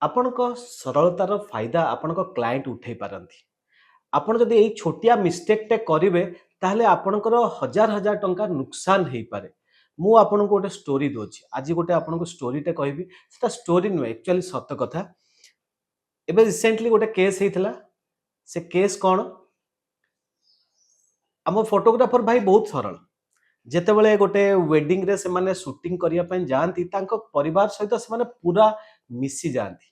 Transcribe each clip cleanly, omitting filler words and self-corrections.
ଆପଣଙ୍କ ସରଳତାର ଫାଇଦା ଆପଣଙ୍କ କ୍ଲାଏଣ୍ଟ ଉଠେଇ ପାରନ୍ତି। ଆପଣ ଯଦି ଏଇ ଛୋଟିଆ ମିଷ୍ଟେକଟେ କରିବେ ତାହେଲେ ଆପଣଙ୍କର ହଜାର ହଜାର ଟଙ୍କା ନୁକସାନ ହେଇପାରେ। ମୁଁ ଆପଣଙ୍କୁ ଗୋଟେ ଷ୍ଟୋରୀ ଦଉଛି। ଆଜି ଗୋଟେ ଆପଣଙ୍କୁ ଷ୍ଟୋରୀଟେ କହିବି। ସେଟା ଷ୍ଟୋରୀ ନୁହେଁ, ଆକ୍ଚୁଆଲି ସତ କଥା। ଏବେ ରିସେଣ୍ଟଲି ଗୋଟେ କେସ୍ ହେଇଥିଲା। ସେ କେସ୍ କଣ? ଆମ ଫଟୋଗ୍ରାଫର ଭାଇ ବହୁତ ସରଳ। ଯେତେବେଳେ ଗୋଟେ ୱେଡିଂରେ ସେମାନେ ସୁଟିଂ କରିବା ପାଇଁ ଯାଆନ୍ତି, ତାଙ୍କ ପରିବାର ସହିତ ସେମାନେ ପୁରା ମିଶି ଯାଆନ୍ତି।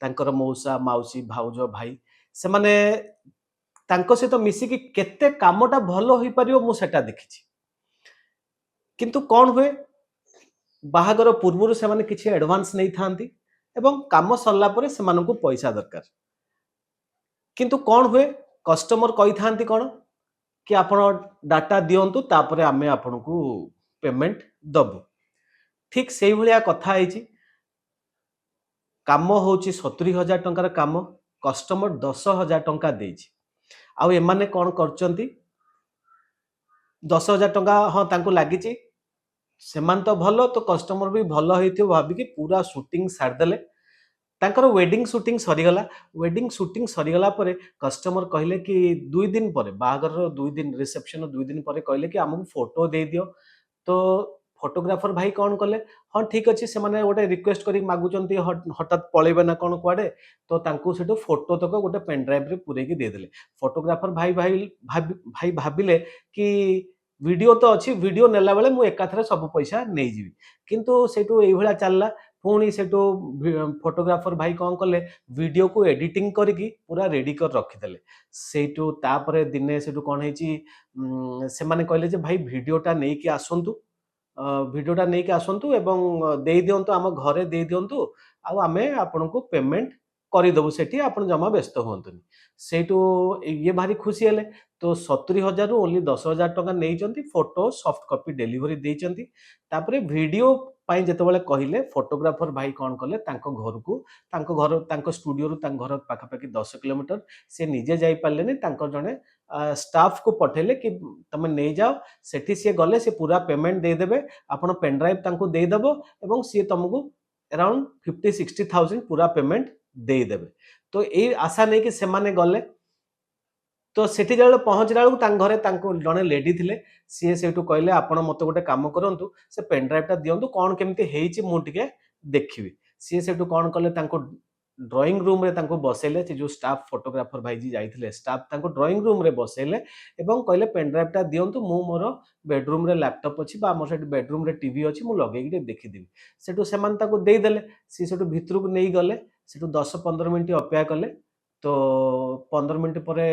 ତାଙ୍କର ମଉସା, ମାଉସୀ, ଭାଉଜ, ଭାଇ ସେମାନେ ତାଙ୍କ ସହିତ ମିଶିକି କେତେ କାମଟା ଭଲ ହୋଇପାରିବ ମୁଁ ସେଟା ଦେଖିଛି। କିନ୍ତୁ କଣ ହୁଏ, ବାହାଘର ପୂର୍ବରୁ ସେମାନେ କିଛି ଆଡଭାନ୍ସ ନେଇଥାନ୍ତି ଏବଂ କାମ ସରିଲା ପରେ ସେମାନଙ୍କୁ ପଇସା ଦରକାର। କିନ୍ତୁ କଣ ହୁଏ, କଷ୍ଟମର କହିଥାନ୍ତି କଣ କି ଆପଣ ଡାଟା ଦିଅନ୍ତୁ ତାପରେ ଆମେ ଆପଣଙ୍କୁ ପେମେଣ୍ଟ ଦବୁ। ଠିକ ସେଇଭଳିଆ କଥା ହେଇଛି। କାମ ହଉଛି 70,000 ଟଙ୍କାର କାମ, କଷ୍ଟମର 10,000 ଟଙ୍କା ଦେଇଛି। ଆଉ ଏମାନେ କଣ କରୁଛନ୍ତି, 10,000 ଟଙ୍କା ହଁ ତାଙ୍କୁ ଲାଗିଛି, ସେମାନେ ତ ଭଲ, ତ କଷ୍ଟମର ବି ଭଲ ହେଇଥିବ ଭାବିକି ପୁରା ସୁଟିଂ ସାରିଦେଲେ। ତାଙ୍କର ୱେଡିଂ ସୁଟିଂ ସରିଗଲା। ୱେଡିଂ ସୁଟିଂ ସରିଗଲା ପରେ କଷ୍ଟମର କହିଲେ କି 2 ଦିନ ପରେ, ବାହାଘରର 2 ଦିନ, ରିସେପସନ 2 ଦିନ ପରେ କହିଲେ କି ଆମକୁ ଫଟୋ ଦେଇଦିଅ। ତ ଫଟୋଗ୍ରାଫର ଭାଇ କଣ କଲେ, ହଁ ଠିକ ଅଛି, ସେମାନେ ଗୋଟେ ରିକ୍ୱେଷ୍ଟ କରି ମାଗୁଛନ୍ତି, ହଠାତ୍ ପଳେଇବେ ନା କଣ କୁଆଡେ, ତ ତାଙ୍କୁ ସେଠୁ ଫଟୋ ତକ ଗୋଟେ ପେନ୍ ଡ୍ରାଇଭରେ ପୁରେଇକି ଦେଇଦେଲେ। ଫଟୋଗ୍ରାଫର ଭାଇ ଭାଇ ଭାଇ ଭାବିଲେ କି ଭିଡିଓ ତ ଅଛି, ଭିଡିଓ ନେଲା ବେଳେ ମୁଁ ଏକାଥରେ ସବୁ ପଇସା ନେଇଯିବି। କିନ୍ତୁ ସେଇଠୁ ଏଇଭଳିଆ ଚାଲିଲା। ପୁଣି ସେଠୁ ଫଟୋଗ୍ରାଫର ଭାଇ କଣ କଲେ, ଭିଡିଓକୁ ଏଡିଟିଂ କରିକି ପୁରା ରେଡି କରି ରଖିଦେଲେ। ସେଇଠୁ ତାପରେ ଦିନେ ସେଠୁ କଣ ହେଇଛି, ସେମାନେ କହିଲେ ଯେ ଭାଇ ଭିଡିଓଟା ନେଇକି ଆସନ୍ତୁ, ଭିଡିଓଟା ନେଇକି ଆସନ୍ତୁ ଏବଂ ଦେଇ ଦିଅନ୍ତୁ, ଆମ ଘରେ ଦେଇ ଦିଅନ୍ତୁ, ଆଉ ଆମେ ଆପଣଙ୍କୁ ପେମେଣ୍ଟ କରିଦେବୁ ସେଠି, ଆପଣ ଜମା ବ୍ୟସ୍ତ ହୁଅନ୍ତୁନି। ସେଇଠୁ ଇଏ ଭାରି ଖୁସି ହେଲେ। ତ 70,000ରୁ ଓନ୍ଲି 10,000 ଟଙ୍କା ନେଇଛନ୍ତି, ଫଟୋ ସଫ୍ଟ କପି ଡେଲିଭରି ଦେଇଛନ୍ତି। ତାପରେ ଭିଡିଓ ପାଇଁ ଯେତେବେଳେ କହିଲେ, ଫଟୋଗ୍ରାଫର ଭାଇ କଣ କଲେ, ତାଙ୍କ ଘରକୁ, ତାଙ୍କ ଷ୍ଟୁଡିଓରୁ ତାଙ୍କ ଘର ପାଖାପାଖି 10 କିଲୋମିଟର, ସେ ନିଜେ ଯାଇପାରିଲେନି, ତାଙ୍କର ଜଣେ ଷ୍ଟାଫକୁ ପଠେଇଲେ କି ତମେ ନେଇଯାଅ। ସେଠି ସିଏ ଗଲେ, ସେ ପୁରା ପେମେଣ୍ଟ ଦେଇଦେବେ, ଆପଣ ପେନଡ୍ରାଇଭ ତାଙ୍କୁ ଦେଇଦେବ ଏବଂ ସିଏ ତମକୁ ଆରାଉଣ୍ଡ 50-60,000 ପୁରା ପେମେଣ୍ଟ ଦେଇଦେବେ। ତ ଏଇ ଆଶା ନେଇକି ସେମାନେ ଗଲେ। ତ ସେଠି ଯେତେବେଳେ ପହଞ୍ଚିଲା ବେଳକୁ ତାଙ୍କ ଘରେ ତାଙ୍କୁ ଜଣେ ଲେଡି ଥିଲେ। ସିଏ ସେଇଠୁ କହିଲେ ଆପଣ ମତେ ଗୋଟେ କାମ କରନ୍ତୁ, ସେ ପେନ୍ ଡ୍ରାଇଭଟା ଦିଅନ୍ତୁ, କଣ କେମିତି ହେଇଛି ମୁଁ ଟିକେ ଦେଖିବି। ସିଏ ସେଠୁ କଣ କଲେ, ତାଙ୍କୁ ଡ୍ରଇଂ ରୁମରେ ତାଙ୍କୁ ବସେଇଲେ। ସେ ଯୋଉ ଷ୍ଟାଫ ଫଟୋଗ୍ରାଫର ଭାଇ ଯିଏ ଯାଇଥିଲେ, ଷ୍ଟାଫ ତାଙ୍କୁ ଡ୍ରଇଂ ରୁମରେ ବସେଇଲେ ଏବଂ କହିଲେ ପେନ୍ ଡ୍ରାଇଭଟା ଦିଅନ୍ତୁ, ମୁଁ ମୋର ବେଡରୁମରେ ଲ୍ୟାପଟପ୍ ଅଛି ବା ଆମର ସେଠି ବେଡରୁମରେ ଟିଭି ଅଛି, ମୁଁ ଲଗେଇକି ଟିକେ ଦେଖିଦେବି। ସେଠୁ ସେମାନେ ତାକୁ ଦେଇଦେଲେ। ସିଏ ସେଠୁ ଭିତରକୁ ନେଇଗଲେ। ସେଠୁ 10-15 ମିନିଟ୍ ଅପେକ୍ଷା କଲେ। ତ 15 ମିନିଟ୍ ପରେ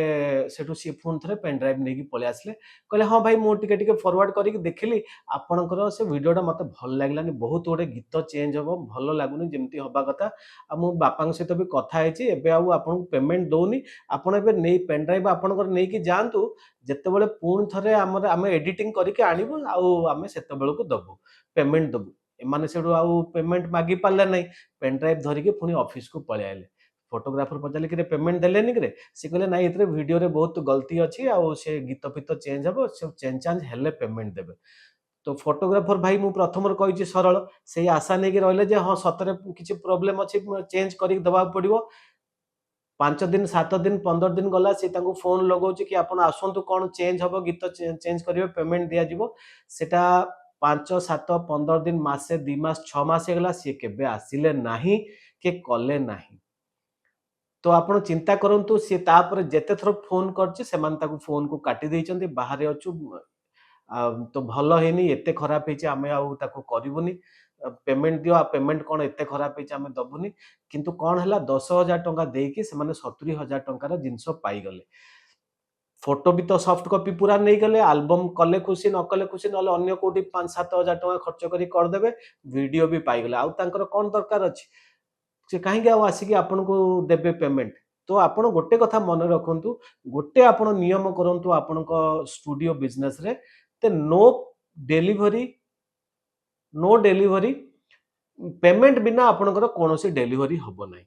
ସେଠୁ ସିଏ ପୁଣି ଥରେ ପେନ୍ ଡ୍ରାଇଭ୍ ନେଇକି ପଳେଇ ଆସିଲେ। କହିଲେ ହଁ ଭାଇ, ମୁଁ ଟିକେ ଟିକେ ଫରୱାର୍ଡ କରିକି ଦେଖିଲି, ଆପଣଙ୍କର ସେ ଭିଡିଓଟା ମତେ ଭଲ ଲାଗିଲାନି, ବହୁତ ଗୋଟେ ଗୀତ ଚେଞ୍ଜ ହବ, ଭଲ ଲାଗୁନି ଯେମିତି ହବା କଥା। ଆଉ ମୁଁ ବାପାଙ୍କ ସହିତ ବି କଥା ହେଇଛି, ଏବେ ଆଉ ଆପଣଙ୍କୁ ପେମେଣ୍ଟ ଦଉନି, ଆପଣ ଏବେ ନେଇ ପେନ୍ ଡ୍ରାଇଭ୍ ଆପଣଙ୍କର ନେଇକି ଯାଆନ୍ତୁ, ଯେତେବେଳେ ପୁଣି ଥରେ ଆମେ ଏଡିଟିଂ କରିକି ଆଣିବୁ, ଆଉ ଆମେ ସେତେବେଳକୁ ଦବୁ, ପେମେଣ୍ଟ ଦବୁ। ଏମାନେ ସେଠୁ ଆଉ ପେମେଣ୍ଟ ମାଗି ପାରିଲେ ନାହିଁ। ପେନ୍ ଡ୍ରାଇଭ୍ ଧରିକି ପୁଣି ଅଫିସକୁ ପଳେଇ ଆଇଲେ। ଫଟୋଗ୍ରାଫର ପଚାରିଲେ କିରେ ପେମେଣ୍ଟ ଦେଲେନି କିରେ? ସେ କହିଲେ ନାଇଁ, ଏଥିରେ ଭିଡିଓରେ ବହୁତ ଗଲତି ଅଛି, ଆଉ ସେ ଗୀତ ଫିତ ଚେଞ୍ଜ ହବ, ସେ ଚେଞ୍ଜ ଚାଞ୍ଜ ହେଲେ ପେମେଣ୍ଟ ଦେବେ। ତ ଫଟୋଗ୍ରାଫର ଭାଇ ମୁଁ ପ୍ରଥମରୁ କହିଛି ସରଳ, ସେଇ ଆଶା ନେଇକି ରହିଲେ ଯେ ହଁ ସତରେ କିଛି ପ୍ରୋବ୍ଲେମ ଅଛି, ଚେଞ୍ଜ କରିକି ଦେବାକୁ ପଡିବ। 5 ଦିନ, 7 ଦିନ, 15 ଦିନ ଗଲା, ସେ ତାଙ୍କୁ ଫୋନ ଲଗାଉଛି କି ଆପଣ ଆସନ୍ତୁ, କଣ ଚେଞ୍ଜ ହବ, ଗୀତ ଚେଞ୍ଜ କରିବେ, ପେମେଣ୍ଟ ଦିଆଯିବ। ସେଟା 5, 7, 15 ଦିନ, ମାସେ, 2 ମାସ, 6 ମାସ ହେଇଗଲା, ସିଏ କେବେ ଆସିଲେ ନାହିଁ କି କଲେ ନାହିଁ। ତ ଆପଣ ଚିନ୍ତା କରନ୍ତୁ, ସିଏ ତାପରେ ଯେତେ ଥର ଫୋନ କରିଛି, ସେମାନେ ତାକୁ ଫୋନକୁ କାଟି ଦେଇଛନ୍ତି, ବାହାରେ ଅଛୁ, ତ ଭଲ ହେଇନି, ଏତେ ଖରାପ ହେଇଛି, ଆମେ ଆଉ ତାକୁ କରିବୁନି, ପେମେଣ୍ଟ ଦିଅ, ପେମେଣ୍ଟ କଣ ଏତେ ଖରାପ ହେଇଛି ଆମେ ଦବୁନି। କିନ୍ତୁ କଣ ହେଲା, 10,000 ଟଙ୍କା ଦେଇକି ସେମାନେ 70,000 ଟଙ୍କାର ଜିନିଷ ପାଇଗଲେ। ଫଟୋ ବି ତ ସଫ୍ଟ କପି ପୁରା ନେଇଗଲେ, ଆଲବମ କଲେ ଖୁସି, ନ କଲେ ଖୁସି, ନହେଲେ ଅନ୍ୟ କୋଉଠି 5-7 ହଜାର ଟଙ୍କା ଖର୍ଚ୍ଚ କରି କରିଦେବେ, ଭିଡିଓ ବି ପାଇଗଲେ। ଆଉ ତାଙ୍କର କଣ ଦରକାର ଅଛି, ସେ କାହିଁକି ଆଉ ଆସିକି ଆପଣଙ୍କୁ ଦେବେ ପେମେଣ୍ଟ? ତ ଆପଣ ଗୋଟେ କଥା ମନେ ରଖନ୍ତୁ, ଗୋଟେ ଆପଣ ନିୟମ କରନ୍ତୁ ଆପଣଙ୍କ ଷ୍ଟୁଡିଓ ବିଜନେସରେ, ଡେଲିଭରି नो डेलीवरी, पेमेंट बिना आपणकर कौन सी डेलीवरी हम ना।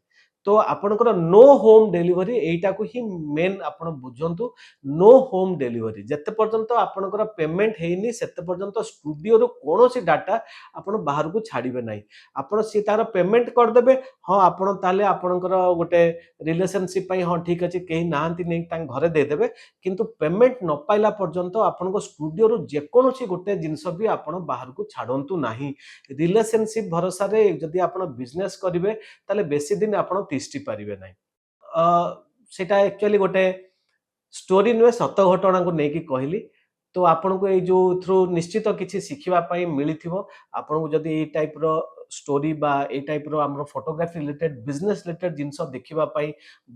तो आपणकर नो होम डेलीवरी एटा को ही मेन आपण बुझंतु नो होम डेलीवरी जते पर्यंत आपणकर पेमेंट हेनी सेते पर्यंत स्टूडियो रो कोनोसी डाटा आपण बाहर को छाड़िबे नाही आपण सी तार पेमेंट कर देबे हां आपण ताले आपणकर गोटे रिलेशनशिप पई हां ठीक अछि केही नाहंती नै तां घरे दे देबे किंतु पेमेंट न पाइला पर्यंत आपण को स्टूडियो रो जे कोनोसी गोटे जिंस भी आपण बाहर को छाडंतु नाही रिलेशनशिप भरोसा रे जदी आपण बिजनेस करिवे ताले बेसी दिन आपण तिष्टि पारिबे नाही सेटा एक्चुअली गोटे स्टोरी नुहे सत घटना को लेकिन कहली तो आपन को ये जो थ्रू निश्चित किसी शिखिबा पई मिलिथिबो आपन को जदी ए टाइप रो स्टोरी बा ए टाइप रो हमरो फोटोग्राफी रिलेटेड बिजनेस रिलेटेड जिंस देखिबा पई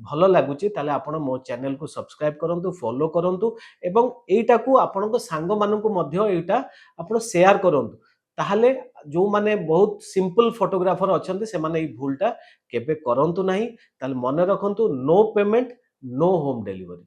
भलो लागुची ताले आपन मो चैनल को सब्सक्राइब करंतु फॉलो करंतु एवं एटा को आपन को सांग मानन को मध्य एटा आपन शेयर करंतु ताहले जो माने बहुत सिंपल फोटोग्राफर अछंती से माने ई भूलटा केबे करंतु नाही ताले मने रखंतु no payment no home delivery.